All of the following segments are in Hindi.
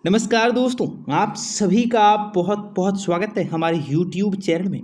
नमस्कार दोस्तों, आप सभी का बहुत बहुत स्वागत है हमारे YouTube चैनल में।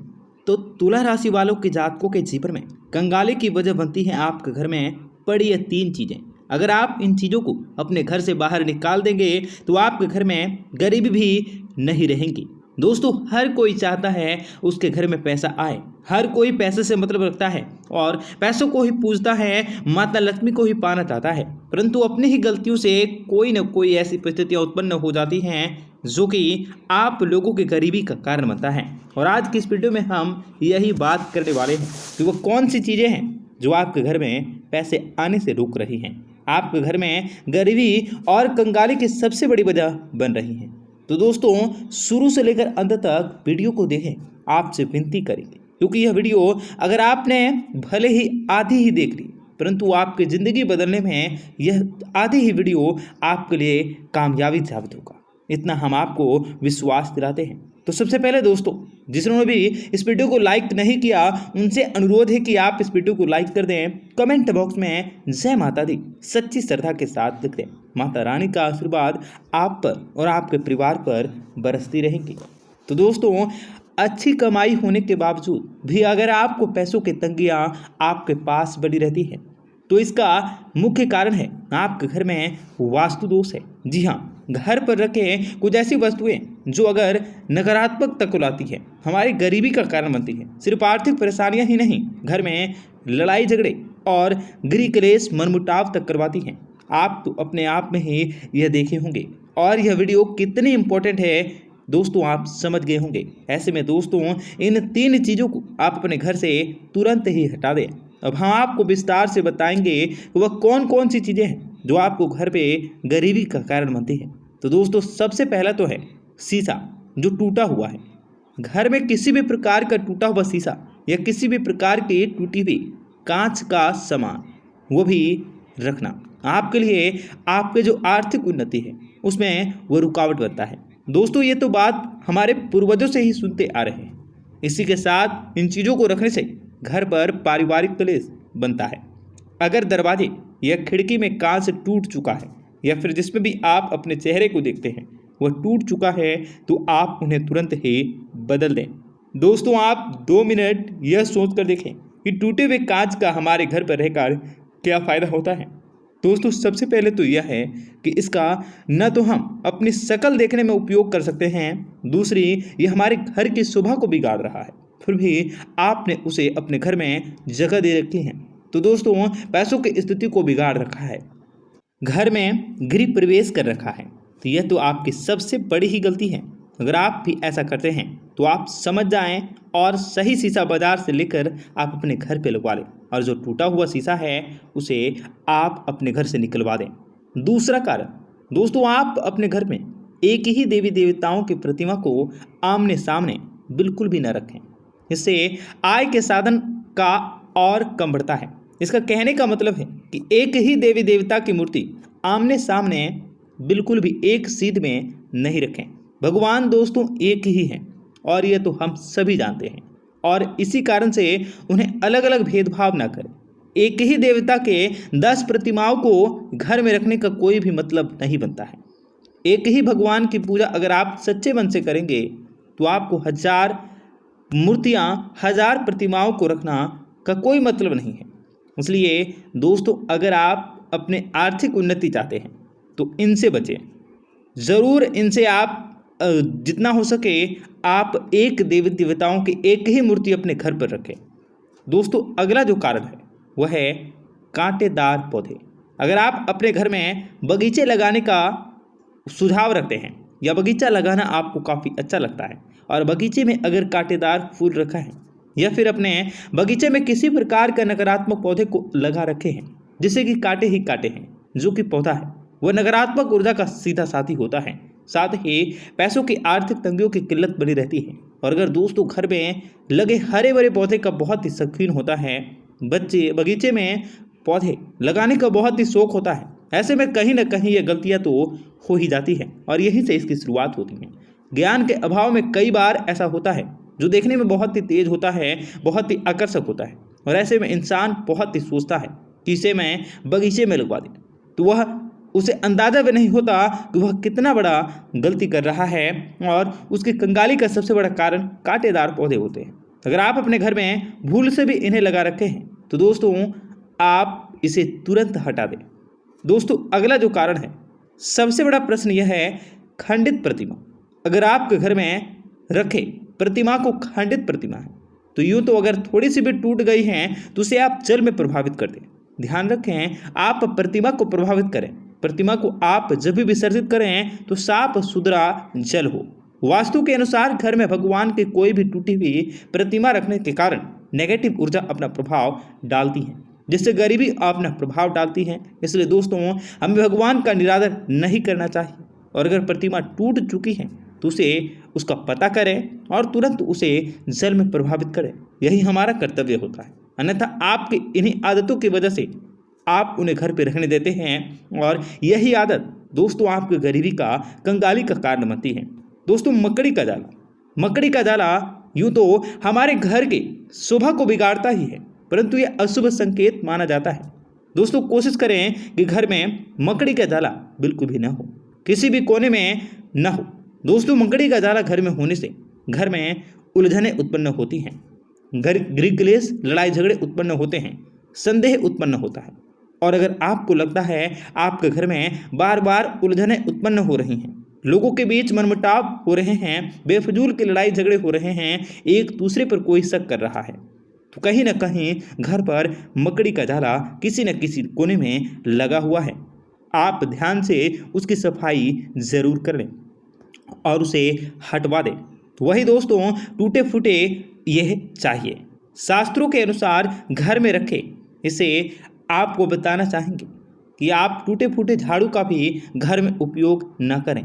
तो तुला राशि वालों के जातकों के जीवन में कंगाली की वजह बनती है आपके घर में पड़ी ये तीन चीज़ें। अगर आप इन चीज़ों को अपने घर से बाहर निकाल देंगे तो आपके घर में गरीबी भी नहीं रहेंगी। दोस्तों, हर कोई चाहता है उसके घर में पैसा आए, हर कोई पैसे से मतलब रखता है और पैसों को ही पूजता है, माता लक्ष्मी को ही पाना चाहता है। परंतु अपनी ही गलतियों से कोई न कोई ऐसी परिस्थितियां उत्पन्न हो जाती हैं जो कि आप लोगों की गरीबी का कारण बनता है। और आज की इस वीडियो में हम यही बात करने वाले हैं कि वो कौन सी चीज़ें हैं जो आपके घर में पैसे आने से रोक रही हैं, आपके घर में गरीबी और कंगाली की सबसे बड़ी वजह बन रही हैं। तो दोस्तों, शुरू से लेकर अंत तक वीडियो को देखें, आपसे विनती करेंगे, क्योंकि यह वीडियो अगर आपने भले ही आधी ही देख ली परंतु आपकी ज़िंदगी बदलने में यह आधी ही वीडियो आपके लिए कामयाबी साबित होगा, इतना हम आपको विश्वास दिलाते हैं। तो सबसे पहले दोस्तों, जिन्होंने भी इस वीडियो को लाइक नहीं किया उनसे अनुरोध है कि आप इस वीडियो को लाइक कर दें, कमेंट बॉक्स में जय माता दी सच्ची श्रद्धा के साथ लिख दें। माता रानी का आशीर्वाद आप पर और आपके परिवार पर बरसती रहेंगी। तो दोस्तों, अच्छी कमाई होने के बावजूद भी अगर आपको पैसों की तंगियां आपके पास बनी रहती है तो इसका मुख्य कारण है आपके घर में वास्तु दोष है। जी हाँ, घर पर रखे कुछ ऐसी वस्तुएं जो अगर नकारात्मकता को लाती है, हमारी गरीबी का कारण बनती है। सिर्फ आर्थिक परेशानियां ही नहीं, घर में लड़ाई झगड़े और गृह क्लेश मनमुटाव तक करवाती हैं। आप तो अपने आप में ही यह देखे होंगे और यह वीडियो कितनी इंपॉर्टेंट है दोस्तों आप समझ गए होंगे। ऐसे में दोस्तों, इन तीन चीज़ों को आप अपने घर से तुरंत ही हटा दें। अब हम आपको विस्तार से बताएंगे कि वह कौन कौन सी चीज़ें हैं जो आपको घर पे गरीबी का कारण बनती है। तो दोस्तों, सबसे पहला तो है शीशा जो टूटा हुआ है। घर में किसी भी प्रकार का टूटा हुआ शीशा या किसी भी प्रकार की टूटी हुई कांच का सामान वो भी रखना आपके लिए आपके जो आर्थिक उन्नति है उसमें वो रुकावट बनता है। दोस्तों, ये तो बात हमारे पूर्वजों से ही सुनते आ रहे हैं। इसी के साथ इन चीज़ों को रखने से घर पर पारिवारिक कलेश बनता है। अगर दरवाजे या खिड़की में कांच टूट चुका है या फिर जिसमें भी आप अपने चेहरे को देखते हैं वह टूट चुका है तो आप उन्हें तुरंत ही बदल दें। दोस्तों, आप 2 मिनट यह सोच कर देखें कि टूटे हुए कांच का हमारे घर पर रहकर क्या फ़ायदा होता है। दोस्तों, सबसे पहले तो यह है कि इसका न तो हम अपनी शक्ल देखने में उपयोग कर सकते हैं, दूसरी ये हमारे घर की शोभा को बिगाड़ रहा है, फिर भी आपने उसे अपने घर में जगह दे रखी है तो दोस्तों पैसों की स्थिति को बिगाड़ रखा है, घर में गृह प्रवेश कर रखा है। तो यह तो आपकी सबसे बड़ी ही गलती है। अगर आप भी ऐसा करते हैं तो आप समझ जाएं और सही शीशा बाजार से लेकर आप अपने घर पे लगवा लें और जो टूटा हुआ शीशा है उसे आप अपने घर से निकलवा दें। दूसरा कारण दोस्तों, आप अपने घर में एक ही देवी देवताओं की प्रतिमा को आमने सामने बिल्कुल भी न रखें। इससे आय के साधन का और कम बढ़ता है। इसका कहने का मतलब है कि एक ही देवी देवता की मूर्ति आमने सामने बिल्कुल भी एक सीध में नहीं रखें। भगवान दोस्तों एक ही हैं और यह तो हम सभी जानते हैं और इसी कारण से उन्हें अलग अलग भेदभाव ना करें। एक ही देवता के 10 प्रतिमाओं को घर में रखने का कोई भी मतलब नहीं बनता है। एक ही भगवान की पूजा अगर आप सच्चे मन से करेंगे तो आपको 1000 मूर्तियाँ 1000 प्रतिमाओं को रखना का कोई मतलब नहीं है। इसलिए दोस्तों, अगर आप अपने आर्थिक उन्नति चाहते हैं तो इनसे बचें। ज़रूर इनसे आप जितना हो सके आप एक देवी देवताओं की एक ही मूर्ति अपने घर पर रखें। दोस्तों, अगला जो कारण है वह है कांटेदार पौधे। अगर आप अपने घर में बगीचे लगाने का सुझाव रखते हैं या बगीचा लगाना आपको काफ़ी अच्छा लगता है और बगीचे में अगर कांटेदार फूल रखा है या फिर अपने बगीचे में किसी प्रकार का नकारात्मक पौधे को लगा रखे हैं जिससे कि कांटे ही कांटे हैं, जो कि पौधा है वह नकारात्मक ऊर्जा का सीधा साथी होता है, साथ ही पैसों की आर्थिक तंगियों की किल्लत बनी रहती है। और अगर दोस्तों घर में लगे हरे भरे पौधे का बहुत ही शौकीन होता है, बच्चे बगीचे में पौधे लगाने का बहुत ही शौक होता है, ऐसे में कहीं ना कहीं ये गलतियां तो हो ही जाती हैं और यहीं से इसकी शुरुआत होती है। ज्ञान के अभाव में कई बार ऐसा होता है जो देखने में बहुत ही तेज होता है, बहुत ही आकर्षक होता है और ऐसे में इंसान बहुत ही सोचता है कि इसे मैं बगीचे में लगवा दें तो वह उसे अंदाजा भी नहीं होता कि वह कितना बड़ा गलती कर रहा है। और उसकी कंगाली का सबसे बड़ा कारण कांटेदार पौधे होते हैं। अगर आप अपने घर में भूल से भी इन्हें लगा रखे हैं तो दोस्तों आप इसे तुरंत हटा दें। दोस्तों अगला जो कारण है, सबसे बड़ा प्रश्न यह है खंडित प्रतिमा। अगर आपके घर में रखे प्रतिमा को खंडित प्रतिमा है तो यूं तो अगर थोड़ी सी भी टूट गई है तो उसे आप जल में प्रभावित कर दें। ध्यान रखें, आप प्रतिमा को प्रभावित करें, प्रतिमा को आप जब भी विसर्जित करें तो साफ सुथरा जल हो। वास्तु के अनुसार घर में भगवान की कोई भी टूटी हुई प्रतिमा रखने के कारण नेगेटिव ऊर्जा अपना प्रभाव डालती है, जिससे गरीबी अपना प्रभाव डालती है। इसलिए दोस्तों हमें भगवान का निरादर नहीं करना चाहिए, और अगर प्रतिमा टूट चुकी है तो उसे उसका पता करें और तुरंत उसे जल में प्रभावित करें। यही हमारा कर्तव्य होता है। अन्यथा आपकी इन्हीं आदतों की वजह से आप उन्हें घर पे रहने देते हैं, और यही आदत दोस्तों आपकी गरीबी का, कंगाली का कारण बनती है। दोस्तों मकड़ी का जाला, मकड़ी का जाला यूं तो हमारे घर के शोभा को बिगाड़ता ही है, परंतु यह अशुभ संकेत माना जाता है। दोस्तों कोशिश करें कि घर में मकड़ी का जाला बिल्कुल भी न हो, किसी भी कोने में न हो। दोस्तों मकड़ी का जाला घर में होने से घर में उलझनें उत्पन्न होती हैं, गृह क्लेश, लड़ाई झगड़े उत्पन्न होते हैं, संदेह उत्पन्न होता है। और अगर आपको लगता है आपके घर में बार बार उलझनें उत्पन्न हो रही हैं, लोगों के बीच मनमुटाव हो रहे हैं, बेफजूल की लड़ाई झगड़े हो रहे हैं, एक दूसरे पर कोई शक कर रहा है, तो कहीं ना कहीं घर पर मकड़ी का जाला किसी न किसी कोने में लगा हुआ है। आप ध्यान से उसकी सफाई जरूर कर लें और उसे हटवा दें। तो वही दोस्तों टूटे फूटे यह चाहिए, शास्त्रों के अनुसार घर में रखें। इसे आपको बताना चाहेंगे कि आप टूटे फूटे झाड़ू का भी घर में उपयोग न करें।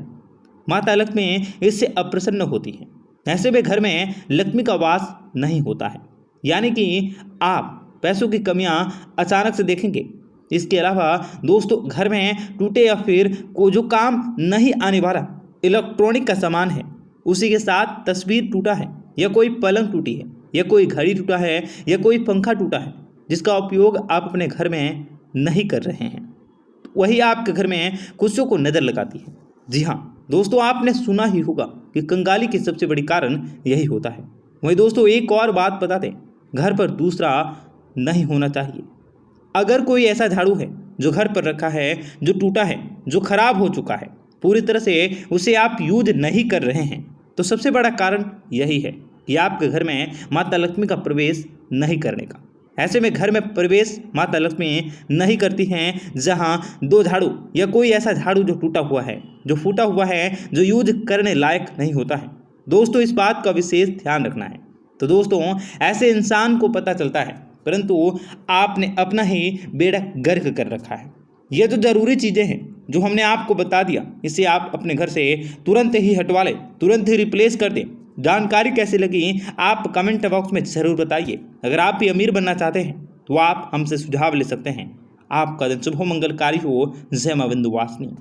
माता लक्ष्मी इससे अप्रसन्न होती है, ऐसे में घर में लक्ष्मी का वास नहीं होता है, यानी कि आप पैसों की कमियां अचानक से देखेंगे। इसके अलावा दोस्तों घर में टूटे या फिर को जो काम नहीं आने वाला इलेक्ट्रॉनिक का सामान है, उसी के साथ तस्वीर टूटा है, या कोई पलंग टूटी है, या कोई घड़ी टूटा है, या कोई पंखा टूटा है, जिसका उपयोग आप अपने घर में नहीं कर रहे हैं, वही आपके घर में खुशियों को नज़र लगाती है। जी हाँ दोस्तों, आपने सुना ही होगा कि कंगाली के सबसे बड़ी कारण यही होता है। वही दोस्तों एक और बात बता दें, घर पर दूसरा नहीं होना चाहिए। अगर कोई ऐसा झाड़ू है जो घर पर रखा है, जो टूटा है, जो खराब हो चुका है, पूरी तरह से उसे आप यूज नहीं कर रहे हैं, तो सबसे बड़ा कारण यही है कि आपके घर में माता लक्ष्मी का प्रवेश नहीं करने का। ऐसे में घर में प्रवेश माता लक्ष्मी नहीं करती हैं जहां दो झाड़ू या कोई ऐसा झाड़ू जो टूटा हुआ है, जो फूटा हुआ है, जो यूज करने लायक नहीं होता है। दोस्तों इस बात का विशेष ध्यान रखना है। तो दोस्तों ऐसे इंसान को पता चलता है, परंतु आपने अपना ही बेड़ा गर्क कर रखा है। ये जो ज़रूरी चीज़ें हैं जो हमने आपको बता दिया, इसे आप अपने घर से तुरंत ही हटवा लें, तुरंत ही रिप्लेस कर दें। जानकारी कैसी लगी आप कमेंट बॉक्स में ज़रूर बताइए। अगर आप भी अमीर बनना चाहते हैं तो आप हमसे सुझाव ले सकते हैं। आपका दिन शुभ हो, मंगलकारी हो। जय मां विंध्यवासिनी।